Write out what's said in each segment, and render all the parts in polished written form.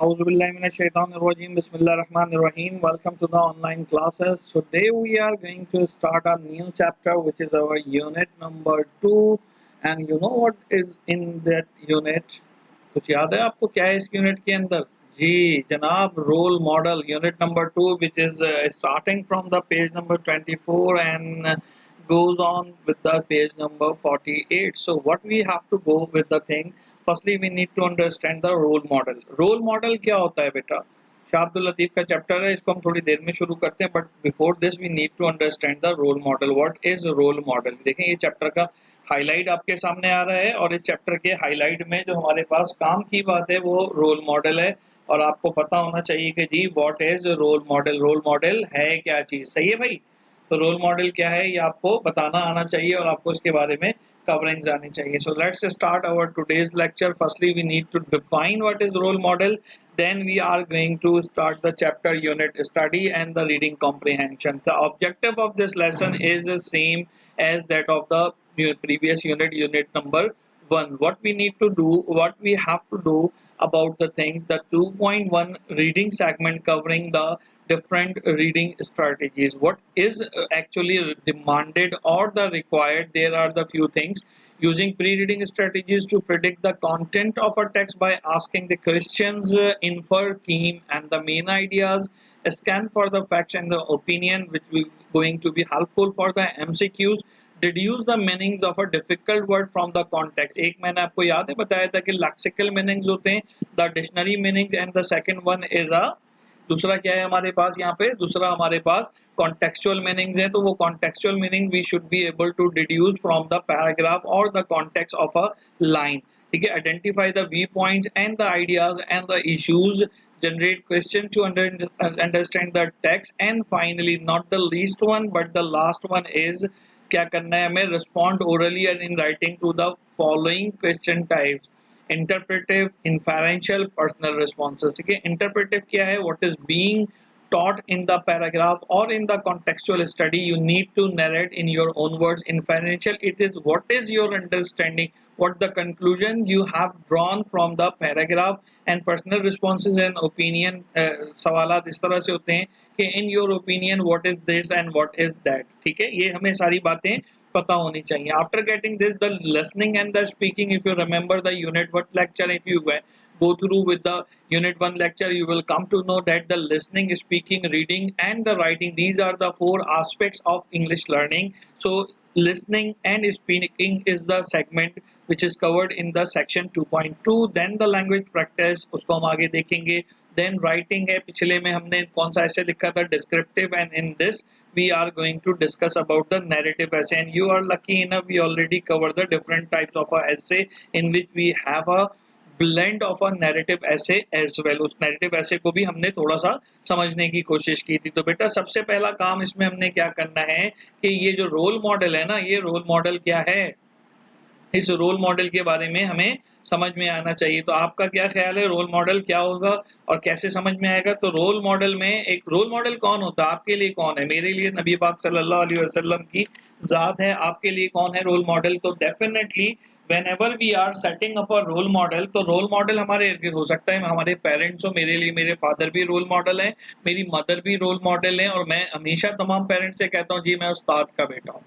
Auzubillahiminash-shaytanir-rajim. Bismillahir-rahmanir-rahim. Welcome to the online classes. Today we are going to start a new chapter, which is our unit number 2. And you know what is in that unit? कुछ याद है आपको क्या है इस unit के अंदर? जी जनाब, role model unit number 2, which is starting from the page number 24 and goes on with the page number 48. So what we have to go with the thing, firstly we need to understand the role model. Role model क्या होता है बेटा? शाह अब्दुल लतीफ का chapter है, इसको हम थोड़ी देर में शुरू करते हैं, but before this we need to understand the role model. What is role model? देखें ये चैप्टर का हाईलाइट आपके सामने आ रहा है और इस चैप्टर के हाईलाइट में जो हमारे पास काम की बात है वो रोल मॉडल है. और आपको पता होना चाहिए कि जी what is role model. Role model है क्या चीज? सही है भाई? तो रोल मॉडल क्या है ये आपको बताना आना चाहिए और आपको इसके बारे में coverings आनी चाहिए. So let's start our today's lecture. Firstly we need to define what is role model. Then we are going to start the chapter unit study and the reading comprehension. The objective of this lesson is the same as that of the previous unit number 1. What we need to do, what we have to do about the things, the 2.1 reading segment covering the different reading strategies. What is actually demanded or the required? There are the few things. Using pre-reading strategies to predict the content of a text by asking the questions, infer theme and the main ideas, scan for the facts and the opinion, which will going to be helpful for the MCQs. Deduce the meanings of a difficult word from the context. एक मैंने आपको याद है बताया था कि lexical meanings होते हैं, the dictionary meanings, and the second one is a दूसरा क्या है हमारे पास यहाँ पे? दूसरा हमारे पास contextual meanings है. तो वो contextual meaning we should be able to deduce from the paragraph or the context of a line. ठीक है? Identify the viewpoints and the ideas and the issues. Generate question to understand the text. And finally, not the least one but the last one is क्या करना है हमें? Respond orally and in writing to the following question types. Interpretive, inferential, personal responses. ठीक है? Interpretive क्या है? What is being taught in the paragraph or in the contextual study, you need to narrate in your own words. Inferential, it is what is your understanding, what the conclusion you have drawn from the paragraph. And personal responses and opinion, सवालात इस तरह से होते हैं कि in your opinion what is this and what is that. ठीक है? ये हमें सारी बातें पता होनी चाहिए. After getting this, the listening and the speaking, if you remember the unit 1 lecture, if you go through with the unit 1 lecture, you will come to know that the listening, speaking, reading and the writing, these are the 4 aspects of English learning. So listening and speaking is the segment which is covered in the section 2.2. then the language practice, उसको हम आगे देखेंगे. then writing है, पिछले में हमने कौन सा ऐसे लिखा था? descriptive. and in this we are going to discuss about the narrative essay. And you are lucky enough, we already covered the different types of a essay in which we have a blend of a narrative essay as well. उस narrative essay को भी हमने थोड़ा सा समझने की कोशिश की थी. तो बेटा सबसे पहला काम इसमें हमने क्या करना है कि ये जो रोल मॉडल है ना, ये रोल मॉडल क्या है, इस रोल मॉडल के बारे में हमें समझ में आना चाहिए. तो आपका क्या ख्याल है रोल मॉडल क्या होगा और कैसे समझ में आएगा? तो रोल मॉडल में एक रोल मॉडल कौन होता है? आपके लिए कौन है? मेरे लिए नबी पाक सल्लल्लाहु अलैहि वसल्लम की जात है. आपके लिए कौन है रोल मॉडल? तो definitely whenever we are setting up a role model, तो रोल मॉडल हमारे इर्द गिर्द हो सकता है हमारे पेरेंट्स हो. मेरे लिए मेरे फादर भी रोल मॉडल है, मेरी मदर भी रोल मॉडल है. और मैं हमेशा तमाम पेरेंट्स से कहता हूँ जी मैं उस्ताद का बेटा हूँ,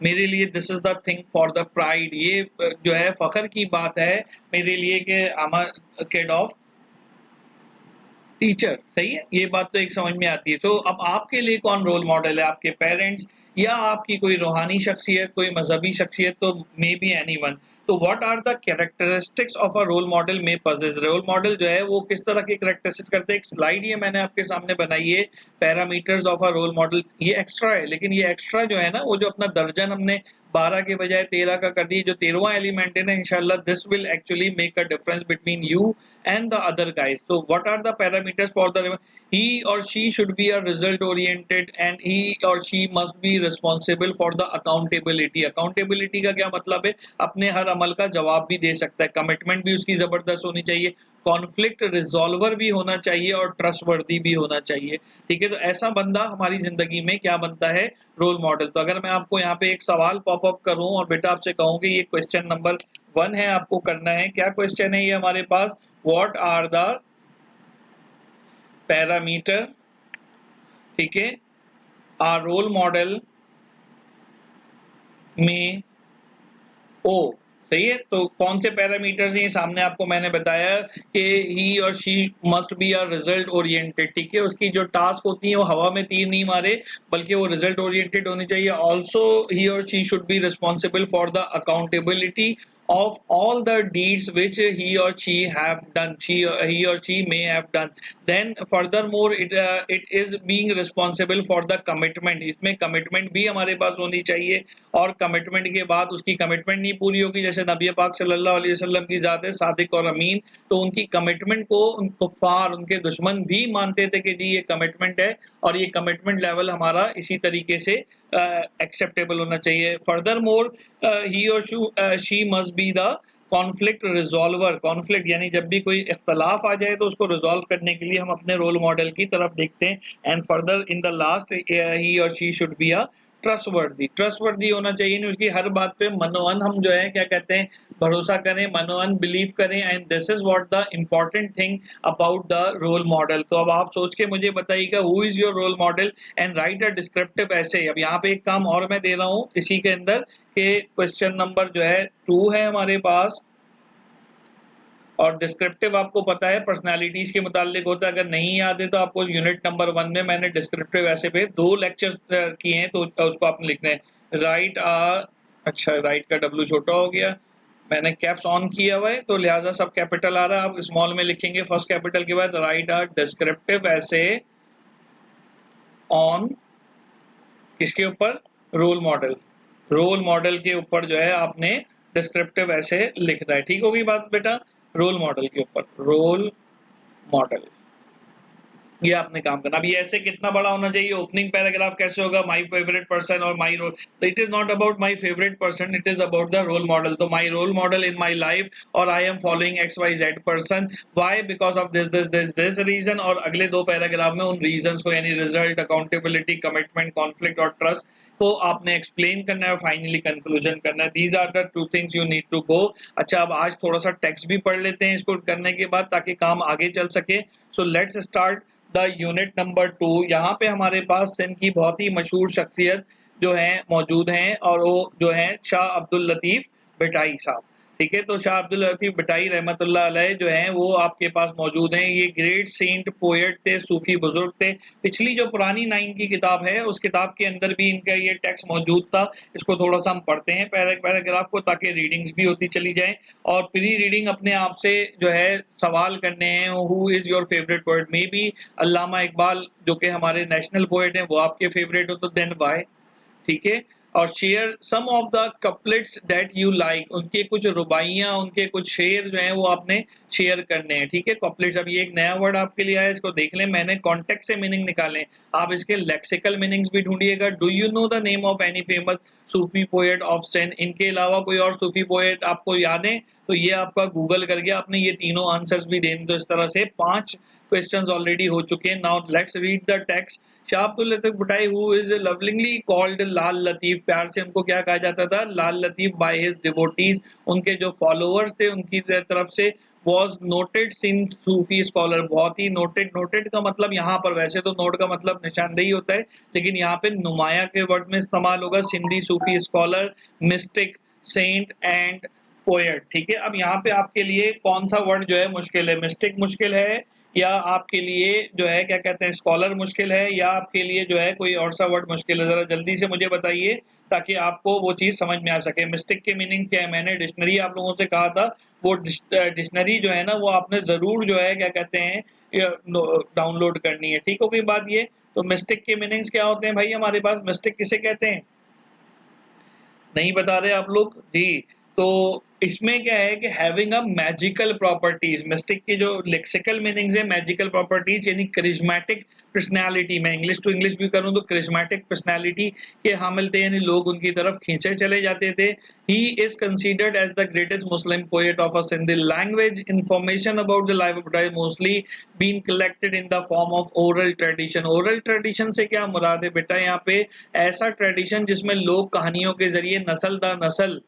मेरे लिए this is the thing for the pride. ये जो है फखर की बात है मेरे लिए कि I am a kid of teacher. सही है? ये बात तो एक समझ में आती है. तो अब आपके लिए कौन रोल मॉडल है? आपके पेरेंट्स या आपकी कोई रूहानी शख्सियत, कोई मजहबी शख्सियत? तो मे बी एनीवन. तो what are the characteristics of a role model में पजेस? रोल मॉडल जो है वो किस तरह के कैरेक्टरिस्टिक्स करते हैं? एक स्लाइड ये मैंने आपके सामने बनाई है, parameters of a role model. ये एक्स्ट्रा है, लेकिन ये एक्स्ट्रा जो है ना, वो जो अपना दर्जन हमने 12 के बजाय 13 का कर दी, जो 13वां एलिमेंट है ना, इंशाल्लाह this will actually make a difference between you and the other guys. So what are the parameters for the he or she should be a result oriented and he or she must be responsible for the accountability. Accountability का क्या मतलब है? अपने हर अमल का जवाब भी दे सकता है. कमिटमेंट भी उसकी जबरदस्त होनी चाहिए, कॉन्फ्लिक्ट रिजॉल्वर भी होना चाहिए और ट्रस्टवर्दी भी होना चाहिए. ठीक है? तो ऐसा बंदा हमारी जिंदगी में क्या बनता है? Role model. तो अगर मैं आपको यहाँ पे एक सवाल पॉपअप करूं और बेटा आपसे कहूं कि ये क्वेश्चन नंबर 1 है, आपको करना है क्या? क्वेश्चन है ये हमारे पास, व्हाट आर द पैरामीटर, ठीक है, आर रोल मॉडल में ओ, सही है। तो कौन से पैरामीटर्स हैं, सामने आपको मैंने बताया कि ही और she must be a result oriented, ठीक है। उसकी जो टास्क होती है वो हवा में तीर नहीं मारे, बल्कि वो रिजल्ट ओरिएंटेड होनी चाहिए। ऑल्सो ही और she should be responsible for the accountability of all the deeds which he or she have done, he or she may have done. Then furthermore it is being responsible for the commitment, इसमें commitment भी हमारे पास होनी चाहिए। और commitment के बाद उसकी commitment नहीं पूरी होगी, जैसे नबी पाक सल्लल्लाहु अलैहि वसल्लम की ज़ात है सादिक और अमीन, तो उनकी कमिटमेंट को उन कुफ़ार, उनके दुश्मन भी मानते थे कि जी ये कमिटमेंट है और ये कमिटमेंट लेवल हमारा इसी तरीके से एक्सेप्टेबल होना चाहिए। फर्दर मोर ही और she must be the conflict resolver, conflict यानी जब भी कोई इख्तलाफ आ जाए तो उसको रिजॉल्व करने के लिए हम अपने रोल मॉडल की तरफ देखते हैं। And further in the last he और she should be a trustworthy होना चाहिए, नहीं उसकी हर बात पे मनोअन हम जो है क्या कहते हैं भरोसा करें, मनोअन बिलीव करें। And this is what the important thing about the role model. तो अब आप सोच के मुझे बताइएगा who is your role model and write a descriptive essay. अब यहाँ पे एक काम और मैं दे रहा हूँ इसी के अंदर कि क्वेश्चन नंबर जो है 2 है हमारे पास, और डिस्क्रिप्टिव आपको पता है पर्सनालिटीज के मुतालिक होता है। अगर नहीं याद है तो आपको यूनिट नंबर 1 में मैंने डिस्क्रिप्टिव ऐसे पे 2 लेक्चर्स किए हैं, तो उसको आपने लिखना है राइट अच्छा राइट का डब्ल्यू छोटा हो गया, मैंने कैप्स ऑन किया हुआ है तो लिहाजा सब कैपिटल आ रहा है। आप स्मॉल में लिखेंगे फर्स्ट कैपिटल के बाद राइट डिस्क्रिप्टिव ऐसे ऑन किसके ऊपर, रोल मॉडल, रोल मॉडल के ऊपर जो है आपने डिस्क्रिप्टिव ऐसे लिखना है। ठीक होगी बात बेटा, रोल मॉडल के ऊपर, रोल मॉडल ये आपने काम करना। अब ये ऐसे कितना बड़ा होना चाहिए, ओपनिंग पैराग्राफ कैसे होगा, माय फेवरेट पर्सन और माय रोल, तो it is not about my favourite person, it is about the role model. तो my role model in my life और I am following X Y Z person, why because of this this this this reason, और अगले 2 paragraph में उन reasons को यानी result, accountability, commitment, conflict और trust को आपने एक्सप्लेन करना है और फाइनली कंक्लूजन करना है। These are the 2 things you need to go. अच्छा अब आज थोड़ा सा टेक्स्ट भी पढ़ लेते हैं इसको करने के बाद, ताकि काम आगे चल सके। So let's start the unit number 2। यहाँ पे हमारे पास सिंध की बहुत ही मशहूर शख्सियत जो है मौजूद हैं, और वो जो है शाह अब्दुल लतीफ़ भटाई साहब, ठीक है। तो शाह अब्दुल लतीफ़ भटाई रहमतुल्लाह अलैह जो हैं वो आपके पास मौजूद हैं। ये ग्रेट सेंट पोएट थे, सूफी बुजुर्ग थे। पिछली जो पुरानी 9 की किताब है उस किताब के अंदर भी इनका ये टेक्स्ट मौजूद था। इसको थोड़ा सा हम पढ़ते हैं पैराग्राफ को, ताकि रीडिंग्स भी होती चली जाए और प्री रीडिंग अपने आप से जो है सवाल करने हैं। Who is your favourite poet, may be Allama Iqbal जो कि हमारे नेशनल पोएट हैं वो आपके फेवरेट हो, तो देन वाई, ठीक है। और share some of the couplets that you like, उनके कुछ रुबाइयाँ, उनके कुछ शेर जो हैं वो आपने शेयर करने हैं, ठीक है। कपलेट्स, अब ये एक नया वर्ड आपके लिए आया, इसको देख लें, मैंने कॉन्टेक्स्ट से मीनिंग निकालें, आप इसके लेक्सिकल मीनिंग्स भी ढूंढिएगा। Do you know the name of any famous Sufi poet of Sindh, इनके अलावा कोई और सूफी पोएट आपको याद है तो ये आपका गूगल कर गया, आपने ये तीनों आंसर्स भी देने। तो इस तरह से 5 क्वेश्चंस ऑलरेडी हो चुके हैं। Now let's read the text. Shah Abdul Latif Bhitai who is lovingly called Lal Latif, प्यार से उनको क्या कहा जाता था, Lal Latif, by his devotees, उनके जो फॉलोअर्स थे उनकी तरफ से। Was noted Sindh Sufi scholar, बहुत ही नोटेड, नोटेड का मतलब यहाँ पर, वैसे तो नोट का मतलब निशानदेही होता है, लेकिन यहाँ पे नुमाया के वर्ड में इस्तेमाल होगा। Sindhi Sufi scholar, mystic, saint and poet, ठीक है। अब यहाँ पे आपके लिए कौन सा वर्ड जो है मुश्किल है, मिस्टिक मुश्किल है, या आपके लिए जो है क्या कहते हैं स्कॉलर मुश्किल है, या आपके लिए जो है कोई और सा वर्ड मुश्किल है, जरा जल्दी से मुझे बताइए ताकि आपको वो चीज़ समझ में आ सके। मिस्टेक के मीनिंग क्या है, मैंने डिक्शनरी आप लोगों से कहा था, वो डिक्शनरी जो है ना वो आपने ज़रूर जो है क्या कहते हैं डाउनलोड करनी है, ठीक हो गई बात ये। तो मिस्टेक के मीनिंग्स क्या होते हैं भाई हमारे पास, मिस्टेक किसे कहते हैं, नहीं बता रहे आप लोग जी। तो इसमें क्या है कि having a magical properties, mistake की जो लेक्सिकल मीनिंग्स है, मैजिकल प्रॉपर्टीज यानी करिश्मेटिक पर्सनालिटी, मैं इंग्लिश टू इंग्लिश भी करूं तो करिश्मेटिक पर्सनालिटी के हामिल थे, यानी लोग उनकी तरफ खींचे चले जाते थे। He is considered as the greatest Muslim poet of a Sindhi language. Information about the life of Bhitai mostly been collected in the form of oral tradition. Oral tradition से क्या मुराद है बेटा, यहाँ पे ऐसा ट्रेडिशन जिसमें लोग कहानियों के जरिए नस्ल दर नस्ल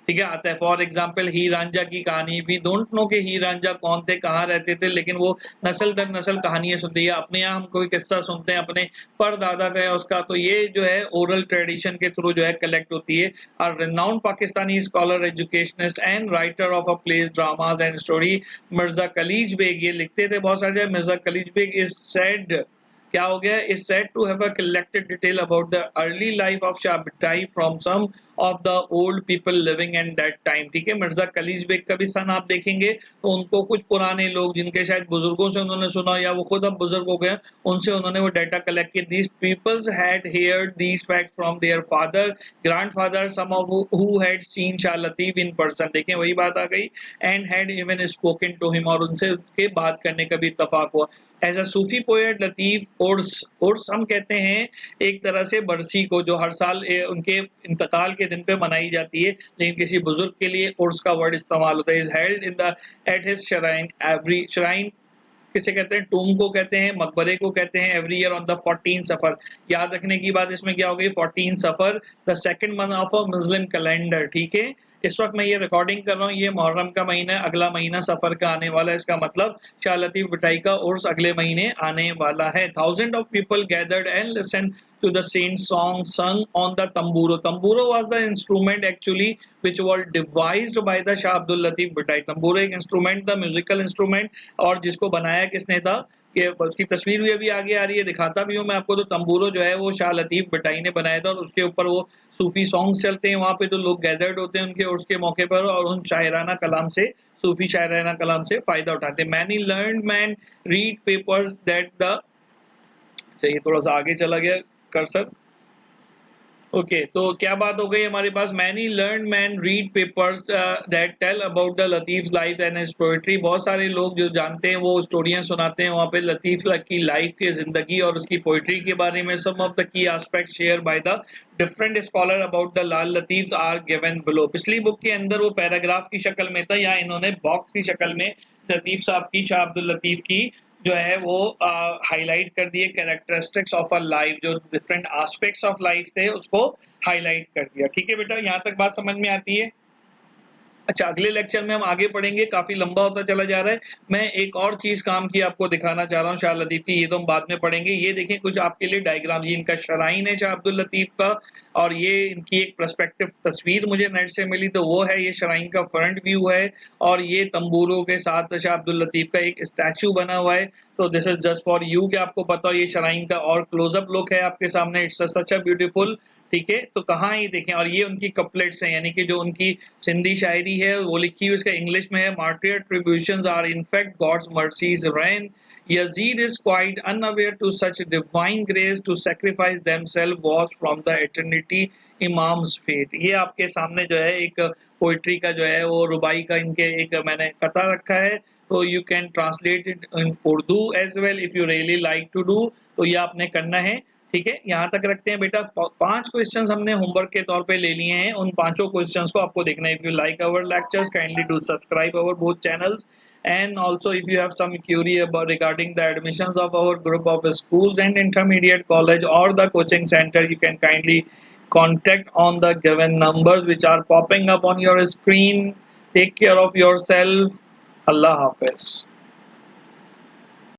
ठीक है, आता है। फॉर एग्जाम्पल हीर रांझा की कहानी, वी डोंट नो कि हीर रांझा कौन थे, कहाँ रहते थे, लेकिन वो नस्ल दर नस्ल कहानियां सुनते हैं। अपने यहाँ हम कोई किस्सा सुनते हैं अपने परदादा का या उसका, तो ये जो है ओरल ट्रेडिशन के थ्रू जो है कलेक्ट होती है। और renowned Pakistani scholar, educationist and writer of a place, dramas and story, Mirza Kalich Beg, ये लिखते थे बहुत सारे। मिर्जा कलीज बेग इज सेड, क्या हो गया, is said to have a collected detail about the early life of Shah Bhitai from some of the old people living in that time. ठीक है, मिर्जा कलीज बेग का भी सन आप देखेंगे तो उनको कुछ पुराने लोग जिनके शायद बुजुर्गों से उन्होंने सुना या वो खुद अब बुजुर्ग हो गए, उनसे उन्होंने वो डाटा कलेक्ट किया। These peoples had heard these fact from their father, grandfather, some of who had seen Shah Latif in person, देखें वही बात आ गई, and had even spoken to him, और उनसे के बात करने का भी इत्तफाक हुआ। As a Sufi poet Latif Urs, Urs हम कहते हैं एक तरह से बरसी को, जो हर साल उनके इंतकाल के दिन पे मनाई जाती है, लेकिन किसी बुजुर्ग के लिए उर्स का वर्ड इस्तेमाल होता है। Is held in the at his shrine, every shrine किसे कहते हैं, टूम को कहते हैं, मकबरे को कहते हैं, every year on the 14 Safar. याद रखने की बात इसमें क्या हो गई, 14 सफर, the second month of a Muslim calendar. ठीक है, इस वक्त मैं ये रिकॉर्डिंग कर रहा हूँ, ये मुहर्रम का महीना है, अगला महीना सफर का आने वाला है, इसका मतलब शाह लतीफ बिटाई का उर्स अगले महीने आने वाला है। Thousand of people gathered and listen to the saint song sung on the tamburo. Tamburo was the instrument actually which was devised by the Shah Abdul Latif Bhittai. Tamburo एक instrument था, musical instrument, और जिसको बनाया किसने था, कि उसकी तस्वीर भी अभी आगे आ रही है, दिखाता भी हूँ मैं आपको। तो तंबूरो जो है वो शाह लतीफ बिटाई ने बनाया था, और उसके ऊपर वो सूफी सॉन्ग्स चलते हैं वहाँ पे, तो लोग गैदर्ड होते हैं उनके उसके मौके पर, और उन शायराना कलाम से, सूफी शायराना कलाम से फायदा उठाते हैं। Many learned man read papers that the, चाहिए थोड़ा सा आगे चला गया कर्सर। ओके, तो क्या बात हो गई हमारे पास, many learn man read papers that tell about the Latif life and his poetry. बहुत सारे लोग जो जानते हैं वो स्टोरियां सुनाते हैं वहाँ पे लतीफ की लाइफ की, जिंदगी और उसकी पोएट्री के बारे में। Some of the key aspect share by the different scholar about the Lal Latif are given below. पिछली बुक के अंदर वो पैराग्राफ की शक्ल में था, यहाँ इन्होंने बॉक्स की शक्ल में लतीफ साहब की, शाह अब्दुल लतीफ की जो है वो हाईलाइट कर दिए। कैरेक्टरिस्टिक्स ऑफ अ लाइफ, जो डिफरेंट एस्पेक्ट्स ऑफ लाइफ थे उसको हाईलाइट कर दिया। ठीक है बेटा, यहाँ तक बात समझ में आती है। अच्छा, अगले लेक्चर में हम आगे पढ़ेंगे, काफी लंबा होता चला जा रहा है। मैं एक और चीज काम की आपको दिखाना चाह रहा हूँ शाह लतीफ की, ये तो हम बाद में पढ़ेंगे। ये देखें कुछ आपके लिए डायग्राम, ये इनका शराइन है शाह अब्दुल लतीफ का, और ये इनकी एक पर्सपेक्टिव तस्वीर मुझे नेट से मिली, तो वो है ये शराइन का फ्रंट व्यू है, और ये तंबूरों के साथ शाह अब्दुल लतीफ का एक स्टैचू बना हुआ है। तो this is just for you कि आपको पता हो, ये शराइन का और क्लोजअप लुक है आपके सामने। इट्स सच अ ब्यूटीफुल, ठीक है। तो कहाँ ये देखें, और ये उनकी कपलेट्स हैं, यानी कि जो उनकी सिंधी शायरी है वो लिखी हुई, इसका इंग्लिश में है। Martyr attributions are in fact God's mercies rain, Yazid is quite unaware to such divine grace to sacrifice themselves was from the eternity Imam's fate। ये आपके सामने जो है एक पोइट्री का जो है वो रुबाई का इनके एक मैंने कथा रखा है, तो you can translate it in Urdu as well if you really like to do, तो ये आपने करना है। ठीक है, यहाँ तक रखते हैं बेटा। 5 क्वेश्चंस हमने होमवर्क के तौर पे ले लिए हैं, उन 5 क्वेश्चंस को आपको देखना है। If you like our lectures kindly do subscribe our both channels, and also if you have some query about regarding the admissions of our group of schools and intermediate college or the coaching center, you can kindly contact on the given numbers which are popping up on your screen. Take care of yourself. Allah Hafiz.